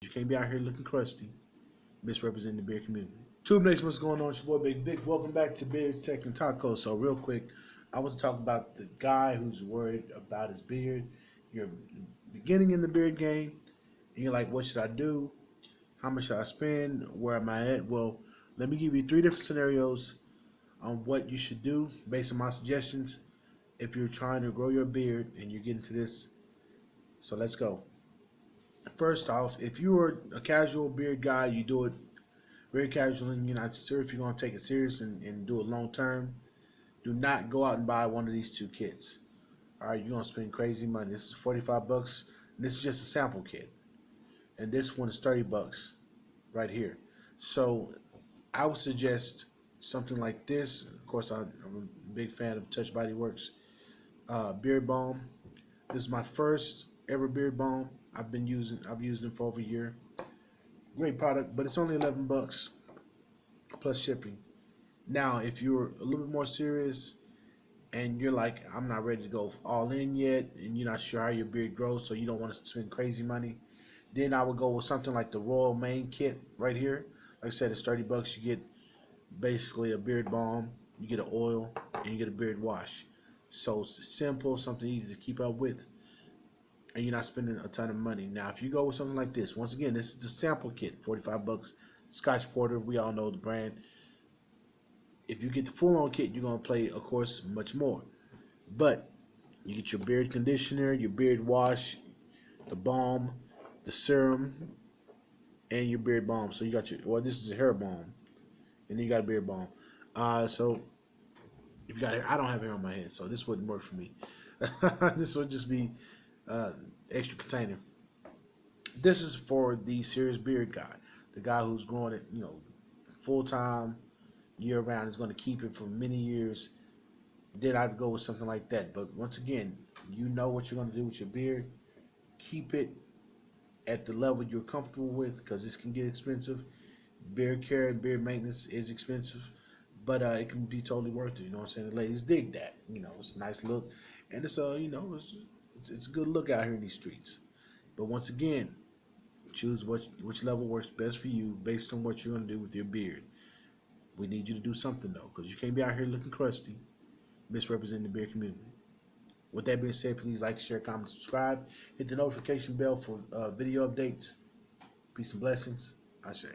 You can't be out here looking crusty, misrepresenting the beard community. Tube Nation, what's going on? It's your boy Big Vic. Welcome back to Beards Tech and Tacos. So real quick, I want to talk about the guy who's worried about his beard. You're beginning in the beard game, and you're like, what should I do? How much should I spend? Where am I at? Well, let me give you 3 different scenarios on what you should do based on my suggestions if you're trying to grow your beard and you're getting to this. So let's go. First off, if you are a casual beard guy, you do it very casual and you're not sure if you're going to take it serious and do it long term, do not go out and buy one of these 2 kits. All right, you're going to spend crazy money. This is 45 bucks. This is just a sample kit. And this one is 30 bucks right here. So I would suggest something like this. Of course, I'm a big fan of touchbodyworks beard balm. This is my first ever beard balm. I've used them for over a year. Great product, but it's only 11 bucks plus shipping. Now, if you're a little bit more serious and you're like, I'm not ready to go all in yet, and you're not sure how your beard grows, so you don't want to spend crazy money, then I would go with something like the Royal Main kit right here. Like I said, it's 30 bucks. You get basically a beard balm, you get an oil, and you get a beard wash. So it's simple, something easy to keep up with, and you're not spending a ton of money. Now, if you go with something like this, once again, this is a sample kit, 45 bucks, Scotch Porter, we all know the brand. If you get the full-on kit, you're going to pay, of course, much more. But you get your beard conditioner, your beard wash, the balm, the serum, and your beard balm. So you got your, well, this is a hair balm, and then you got a beard balm. So if you got hair, I don't have hair on my head, so this wouldn't work for me. This would just be extra container. This is for the serious beard guy, the guy who's growing it, full time, year round, is going to keep it for many years. Then I'd go with something like that. But once again, you know what you're going to do with your beard. Keep it at the level you're comfortable with, because this can get expensive. Beard care and beard maintenance is expensive, but it can be totally worth it. You know what I'm saying? The ladies dig that. It's a nice look, and it's it's a good look out here in these streets. But once again, choose which level works best for you based on what you're going to do with your beard. We need you to do something though, because you can't be out here looking crusty, misrepresenting the beard community. With that being said, please like, share, comment, subscribe. Hit the notification bell for video updates. Peace and blessings. Ashe.